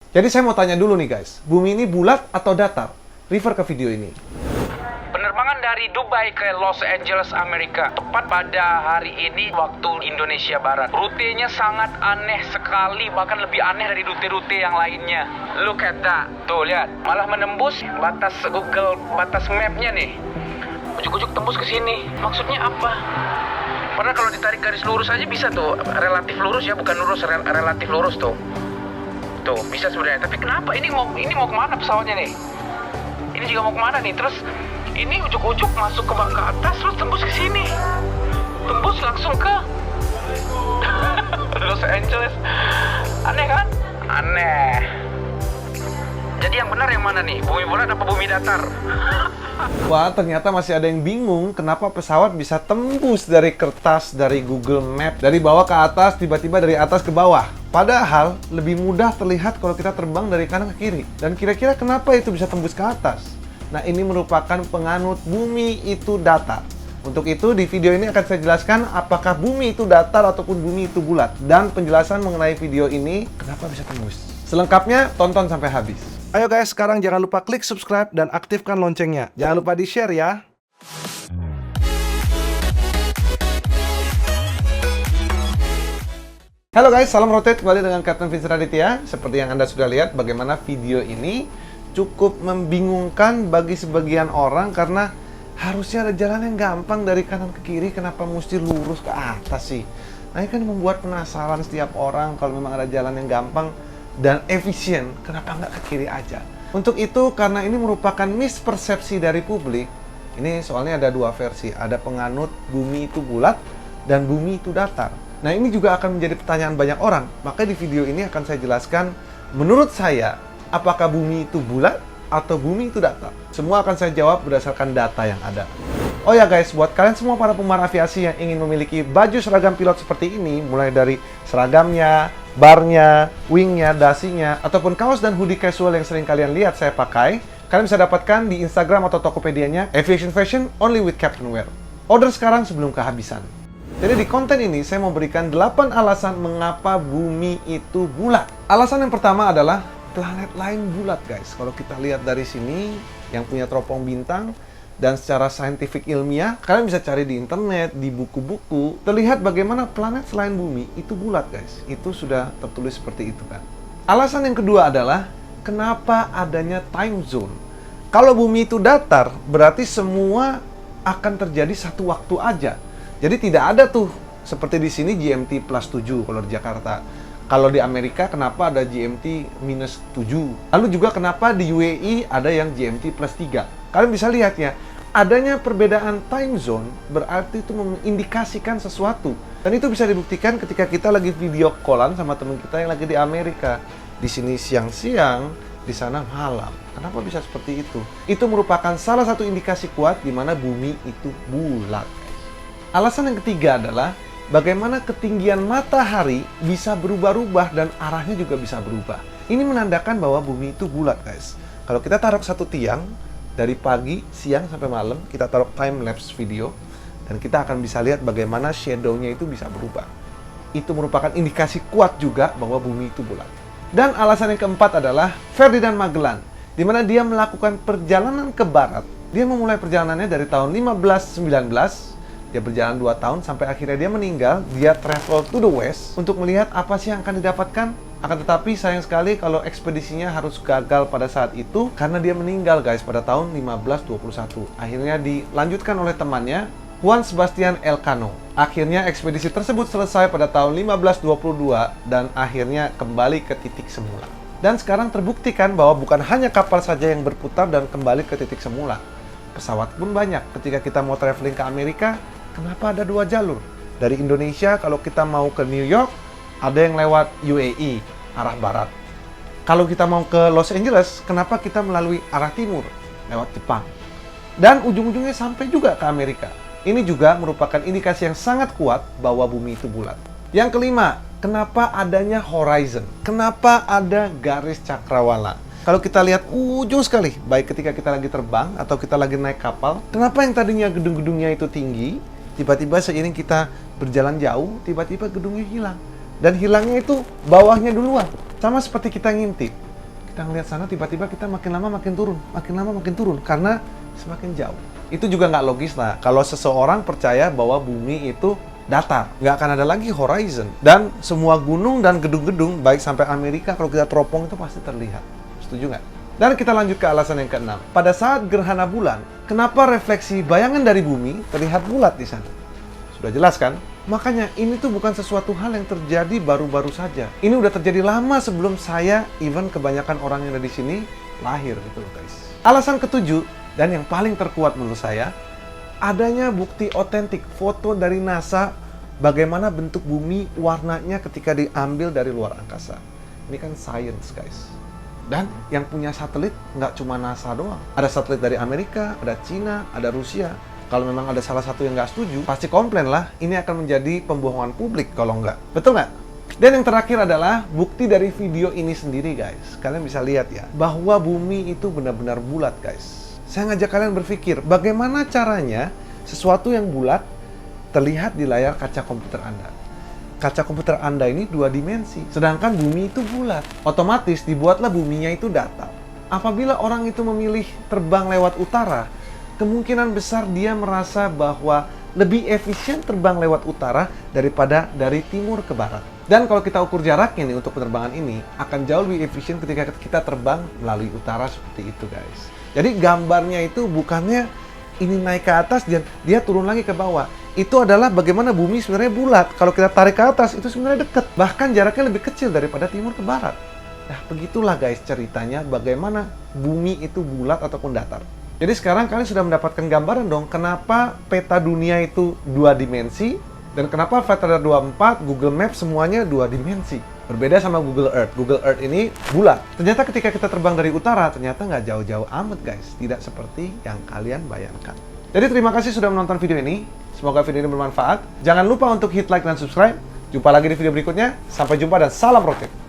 Jadi saya mau tanya dulu nih guys, bumi ini bulat atau datar? Refer ke video ini. Penerbangan dari Dubai ke Los Angeles, Amerika, tepat pada hari ini waktu Indonesia Barat. Rutenya sangat aneh sekali, bahkan lebih aneh dari rute-rute yang lainnya. Look at that. Tuh, lihat. Malah menembus batas Google, batas map-nya nih. Ujuk-ujuk tembus ke sini. Maksudnya apa? Padahal kalau ditarik garis lurus aja bisa tuh. Relatif lurus ya, bukan lurus, relatif lurus tuh. Tuh, bisa sebenarnya. Tapi kenapa? Ini mau kemana pesawatnya nih? Ini juga mau kemana nih? Terus ini ujuk-ujuk masuk ke atas, terus tembus ke sini. Tembus langsung ke Los Angeles. Aneh kan? Aneh. Jadi yang benar yang mana nih? Bumi bulat apa bumi datar? Wah, ternyata masih ada yang bingung kenapa pesawat bisa tembus dari kertas, dari Google Map, dari bawah ke atas, tiba-tiba dari atas ke bawah. Padahal lebih mudah terlihat kalau kita terbang dari kanan ke kiri. Dan kira-kira kenapa itu bisa tembus ke atas? Nah, ini merupakan penganut bumi itu datar. Untuk itu, di video ini akan saya jelaskan apakah bumi itu datar ataupun bumi itu bulat. Dan penjelasan mengenai video ini, kenapa bisa tembus. Selengkapnya, tonton sampai habis. Ayo guys, sekarang jangan lupa klik subscribe dan aktifkan loncengnya. Jangan lupa di-share ya. Halo guys, salam rotate kembali dengan Captain Vincent Raditya. Seperti yang Anda sudah lihat, bagaimana video ini cukup membingungkan bagi sebagian orang karena harusnya ada jalan yang gampang dari kanan ke kiri, kenapa mesti lurus ke atas sih? Nah, ini kan membuat penasaran setiap orang kalau memang ada jalan yang gampang dan efisien, kenapa nggak ke kiri aja? Untuk itu, karena ini merupakan mispersepsi dari publik, ini soalnya ada dua versi, ada penganut bumi itu bulat dan bumi itu datar. Nah, ini juga akan menjadi pertanyaan banyak orang, maka di video ini akan saya jelaskan, menurut saya, apakah bumi itu bulat atau bumi itu datar? Semua akan saya jawab berdasarkan data yang ada. Oh ya guys, buat kalian semua para penggemar aviasi yang ingin memiliki baju seragam pilot seperti ini, mulai dari seragamnya, barnya, wingnya, dasinya, ataupun kaos dan hoodie casual yang sering kalian lihat saya pakai, kalian bisa dapatkan di Instagram atau Tokopedia-nya Aviation Fashion Only with Captain Wear. Order sekarang sebelum kehabisan. Jadi di konten ini saya mau berikan 8 alasan mengapa bumi itu bulat. Alasan yang pertama adalah planet lain bulat guys. Kalau kita lihat dari sini, yang punya teropong bintang, dan secara saintifik ilmiah, kalian bisa cari di internet, di buku-buku, terlihat bagaimana planet selain bumi itu bulat guys. Itu sudah tertulis seperti itu kan. Alasan yang kedua adalah, kenapa adanya time zone? Kalau bumi itu datar, berarti semua akan terjadi satu waktu aja. Jadi tidak ada tuh, seperti di sini GMT plus 7 kalau di Jakarta. Kalau di Amerika, kenapa ada GMT minus 7? Lalu juga kenapa di UAE ada yang GMT plus 3? Kalian bisa lihat ya, adanya perbedaan time zone berarti itu mengindikasikan sesuatu. Dan itu bisa dibuktikan ketika kita lagi video callan sama teman kita yang lagi di Amerika. Di sini siang-siang, di sana malam. Kenapa bisa seperti itu? Itu merupakan salah satu indikasi kuat di mana bumi itu bulat. Alasan yang ketiga adalah bagaimana ketinggian matahari bisa berubah-ubah dan arahnya juga bisa berubah. Ini menandakan bahwa bumi itu bulat guys. Kalau kita taruh satu tiang, dari pagi, siang, sampai malam, kita taruh time lapse video, dan kita akan bisa lihat bagaimana shadow-nya itu bisa berubah. Itu merupakan indikasi kuat juga bahwa bumi itu bulat. Dan alasan yang keempat adalah Ferdinand Magellan, di mana dia melakukan perjalanan ke barat. Dia memulai perjalanannya dari tahun 1519, dia berjalan 2 tahun sampai akhirnya dia meninggal. Dia travel to the west untuk melihat apa sih yang akan didapatkan. Akan tetapi sayang sekali kalau ekspedisinya harus gagal pada saat itu karena dia meninggal guys pada tahun 1521. Akhirnya dilanjutkan oleh temannya Juan Sebastian Elcano. Akhirnya ekspedisi tersebut selesai pada tahun 1522 dan akhirnya kembali ke titik semula. Dan sekarang terbuktikan bahwa bukan hanya kapal saja yang berputar dan kembali ke titik semula. Pesawat pun banyak. Ketika kita mau traveling ke Amerika, kenapa ada 2 jalur? Dari Indonesia kalau kita mau ke New York, ada yang lewat UAE, arah barat. Kalau kita mau ke Los Angeles, kenapa kita melalui arah timur, lewat Jepang? Dan ujung-ujungnya sampai juga ke Amerika. Ini juga merupakan indikasi yang sangat kuat bahwa bumi itu bulat. Yang kelima, kenapa adanya horizon? Kenapa ada garis cakrawala? Kalau kita lihat ujung sekali, baik ketika kita lagi terbang atau kita lagi naik kapal, kenapa yang tadinya gedung-gedungnya itu tinggi, tiba-tiba seiring kita berjalan jauh, tiba-tiba gedungnya hilang. Dan hilangnya itu bawahnya duluan. Sama seperti kita ngintip. kita ngeliat sana, tiba-tiba kita makin lama makin turun, makin lama makin turun, karena semakin jauh. Itu juga nggak logis lah, kalau seseorang percaya bahwa bumi itu datar, nggak akan ada lagi horizon. Dan semua gunung dan gedung-gedung, baik sampai Amerika, kalau kita teropong itu pasti terlihat. Setuju nggak? Dan kita lanjut ke alasan yang keenam. Pada saat gerhana bulan, kenapa refleksi bayangan dari bumi terlihat bulat di sana? Sudah jelas kan? Makanya ini tuh bukan sesuatu hal yang terjadi baru-baru saja. Ini udah terjadi lama sebelum saya, even kebanyakan orang yang ada di sini, lahir gitu loh guys. Alasan ketujuh, dan yang paling terkuat menurut saya, adanya bukti otentik foto dari NASA bagaimana bentuk bumi warnanya ketika diambil dari luar angkasa. Ini kan science guys. Dan yang punya satelit nggak cuma NASA doang. Ada satelit dari Amerika, ada Cina, ada Rusia. Kalau memang ada salah satu yang nggak setuju, pasti komplain lah. Ini akan menjadi pembohongan publik kalau nggak. Betul nggak? Dan yang terakhir adalah bukti dari video ini sendiri guys. Kalian bisa lihat ya, bahwa bumi itu benar-benar bulat guys. Saya ngajak kalian berpikir, bagaimana caranya sesuatu yang bulat terlihat di layar kaca komputer Anda. Kaca komputer Anda ini 2 dimensi, sedangkan bumi itu bulat. Otomatis dibuatlah buminya itu datar. Apabila orang itu memilih terbang lewat utara, kemungkinan besar dia merasa bahwa lebih efisien terbang lewat utara daripada dari timur ke barat. Dan kalau kita ukur jaraknya nih untuk penerbangan ini, akan jauh lebih efisien ketika kita terbang melalui utara seperti itu guys. Jadi gambarnya itu bukannya ini naik ke atas dan dia turun lagi ke bawah. Itu adalah bagaimana bumi sebenarnya bulat. Kalau kita tarik ke atas, itu sebenarnya dekat. Bahkan jaraknya lebih kecil daripada timur ke barat. Nah, begitulah guys ceritanya bagaimana bumi itu bulat ataupun datar. Jadi sekarang kalian sudah mendapatkan gambaran dong kenapa peta dunia itu 2 dimensi dan kenapa Flight Radar 24, Google Maps semuanya 2 dimensi. Berbeda sama Google Earth. Google Earth ini bulat. Ternyata ketika kita terbang dari utara, ternyata nggak jauh-jauh amat guys. Tidak seperti yang kalian bayangkan. Jadi terima kasih sudah menonton video ini. Semoga video ini bermanfaat. Jangan lupa untuk hit like dan subscribe. Jumpa lagi di video berikutnya. Sampai jumpa dan salam roket.